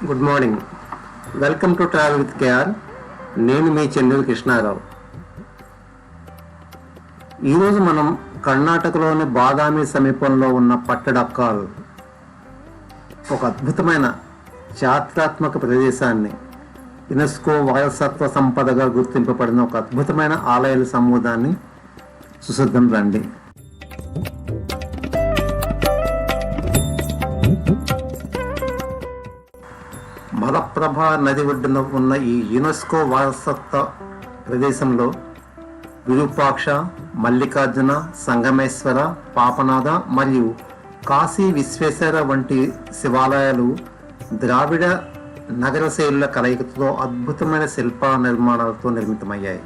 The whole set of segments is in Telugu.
Good morning. Welcome to travel with KR. నేను మీ చెన్నూరు కృష్ణారావు. ఈరోజు మనం కర్ణాటకలోని బాదామి సమీపంలో ఉన్న పట్టడక్కాల్, ఒక అద్భుతమైన చారిత్రాత్మక ప్రదేశాన్ని, యునెస్కో వారసత్వ సంపదగా గుర్తింపబడిన ఒక అద్భుతమైన ఆలయాల సమూహాన్ని చూసిద్దాం రండి. మలప్రభ నది ఒడ్డున ఉన్న ఈ యునెస్కో వారసత్వ ప్రదేశంలో విరూపాక్ష, మల్లికార్జున, సంగమేశ్వర, పాపనాథ మరియు కాశీ విశ్వేశ్వర వంటి శివాలయాలు ద్రావిడ నగర శైలుల కలయికతో అద్భుతమైన శిల్ప నిర్మాణాలతో నిర్మితమయ్యాయి.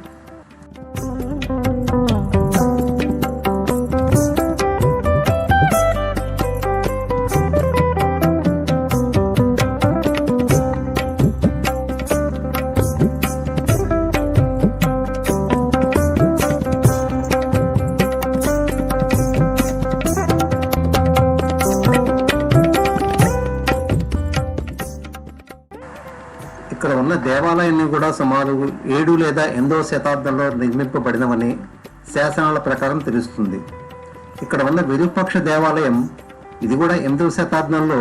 ఇక్కడ ఉన్న దేవాలయాన్ని కూడా సుమారు 7 లేదా 8వ శతాబ్దంలో నిర్మింపబడినవని శాసనాల ప్రకారం తెలుస్తుంది. ఇక్కడ ఉన్న విరూపాక్ష దేవాలయం, ఇది కూడా 8వ శతాబ్దంలో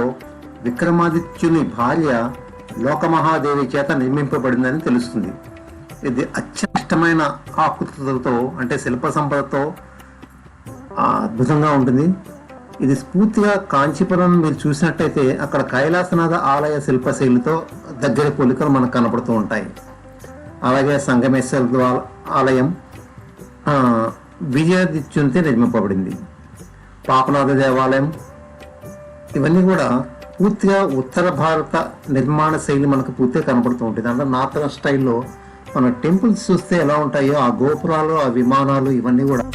విక్రమాదిత్యుని భార్య లోకమహాదేవి చేత నిర్మింపబడిందని తెలుస్తుంది. ఇది అత్యష్టమైన ఆకృతులతో, అంటే శిల్ప సంపదతో అద్భుతంగా ఉంటుంది. ఇది స్ఫూర్తిగా కాంచీపురం మీరు చూసినట్టయితే అక్కడ కైలాసనాథ ఆలయ శిల్పశైలితో దగ్గర పోలికలు మనకు కనపడుతూ ఉంటాయి. అలాగే సంగమేశ్వర ఆలయం విజయాదిత్యునితో నిర్మింపబడింది. పాపనాథ దేవాలయం, ఇవన్నీ కూడా పూర్తిగా ఉత్తర భారత నిర్మాణ శైలి మనకు పూర్తిగా కనపడుతూ ఉంటుంది. అంటే నార్థన్ స్టైల్లో మన టెంపుల్స్ చూస్తే ఎలా ఉంటాయో ఆ గోపురాలు, ఆ విమానాలు, ఇవన్నీ కూడా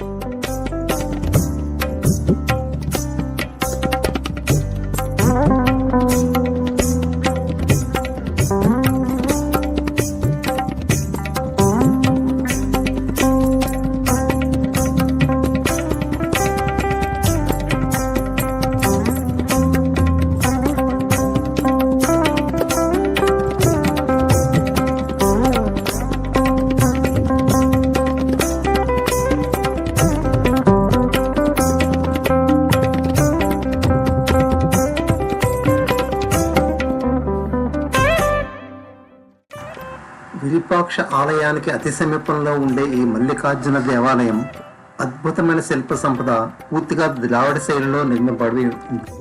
విరూపాక్ష ఆలయానికి అతి సమీపంలో ఉండే ఈ మల్లికార్జున దేవాలయం అద్భుతమైన శిల్ప సంపద, పూర్తిగా ద్రావిడ శైలిలో నిర్మింపబడి ఉంది.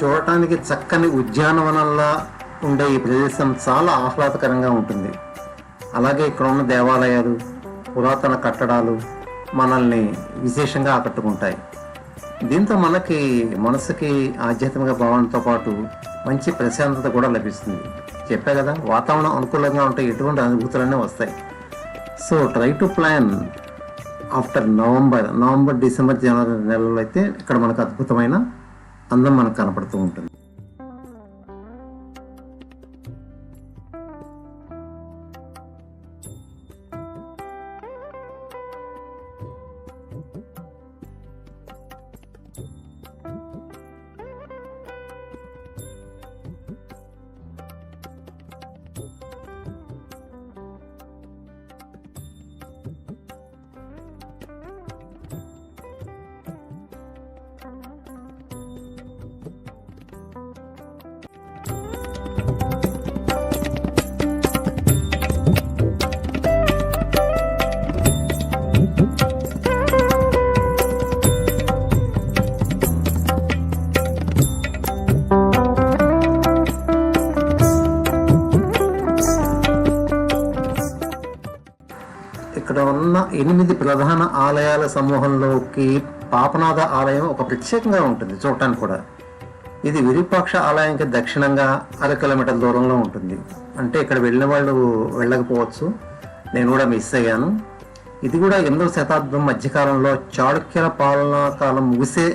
చూడటానికి చక్కని ఉద్యానవనంలా ఉండే ఈ ప్రదేశం చాలా ఆహ్లాదకరంగా ఉంటుంది. అలాగే ఇక్కడ ఉన్న దేవాలయాలు, పురాతన కట్టడాలు మనల్ని విశేషంగా ఆకట్టుకుంటాయి. దీంతో మనకి మనసుకి ఆధ్యాత్మిక భావనతో పాటు మంచి ప్రశాంతత కూడా లభిస్తుంది. చెప్పా కదా, వాతావరణం అనుకూలంగా ఉంటే ఎటువంటి అనుభూతులన్నీ వస్తాయి. So try to plan after November, December, జనవరి నెలలో అయితే ఇక్కడ మనకు అద్భుతమైన అందం మనకు కనపడుతూ ఉంటుంది. ఉన్న 8 ప్రధాన ఆలయాల సమూహంలోకి పాపనాథ ఆలయం ఒక ప్రత్యేకంగా ఉంటుంది చూడటానికి కూడా. ఇది విరూపాక్ష ఆలయానికి దక్షిణంగా 1/2 కిలోమీటర్ల దూరంలో ఉంటుంది. అంటే ఇక్కడ వెళ్ళిన వాళ్ళు వెళ్ళకపోవచ్చు, నేను కూడా మిస్ అయ్యాను. ఇది కూడా 8వ శతాబ్దం మధ్యకాలంలో చాళుక్యుల పాలనా కాలం ముగిసే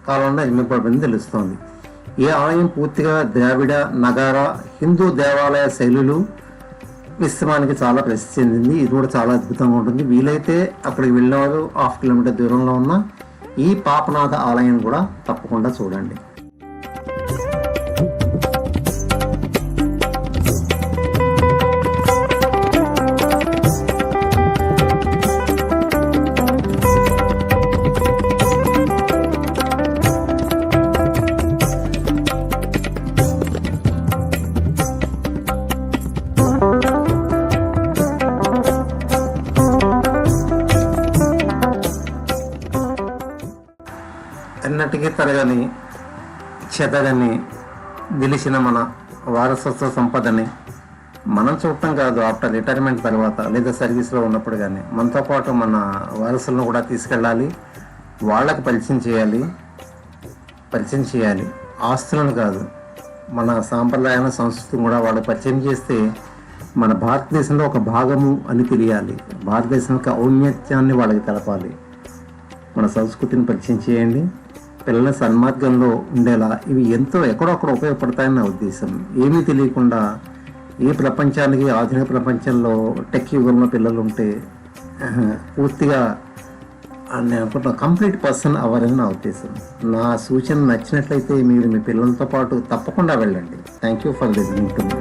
కాలంలో నిర్మింపబడింది తెలుస్తోంది. ఈ ఆలయం పూర్తిగా ద్రావిడ, నగార, హిందూ దేవాలయ శైలులు మిశ్రమానికి చాలా ప్రసిద్ధి చెందింది. ఇది కూడా చాలా అద్భుతంగా ఉంటుంది. వీలైతే అక్కడికి వెళ్ళిన వాళ్ళు 1/2 కిలోమీటర్ దూరంలో ఉన్న ఈ పాపనాథ ఆలయం కూడా తప్పకుండా చూడండి. ఎన్నటికీ తరగని చెదగని నిలిచిన మన వారసత్వ సంపదని మనం చూడటం కాదు, ఆఫ్టర్ రిటైర్మెంట్ తర్వాత లేదా సర్వీస్లో ఉన్నప్పుడు కానీ మనతో పాటు మన వారసులను కూడా తీసుకెళ్ళాలి, వాళ్ళకి పరిచయం చేయాలి. ఆస్తులను కాదు, మన సాంప్రదాయాల సంస్కృతిని కూడా వాళ్ళకి పరిచయం చేస్తే మన భారతదేశంలో ఒక భాగము అని తెలియాలి. భారతదేశం యొక్క ఔన్నత్యాన్ని వాళ్ళకి తెలపాలి. మన సంస్కృతిని పరిచయం చేయండి. పిల్లల సన్మార్గంలో ఉండేలా ఇవి ఎంతో ఎక్కడొక్కడ ఉపయోగపడతాయని నా ఉద్దేశం. ఏమీ తెలియకుండా ఈ ప్రపంచానికి, ఆధునిక ప్రపంచంలో టెక్ యుగంలో పిల్లలు ఉంటే పూర్తిగా నేను అనుకుంటున్నా కంప్లీట్ పర్సన్ అవ్వాలని నా ఉద్దేశం. నా సూచన నచ్చినట్లయితే మీరు మీ పిల్లలతో పాటు తప్పకుండా వెళ్ళండి. Thank you for listening to me.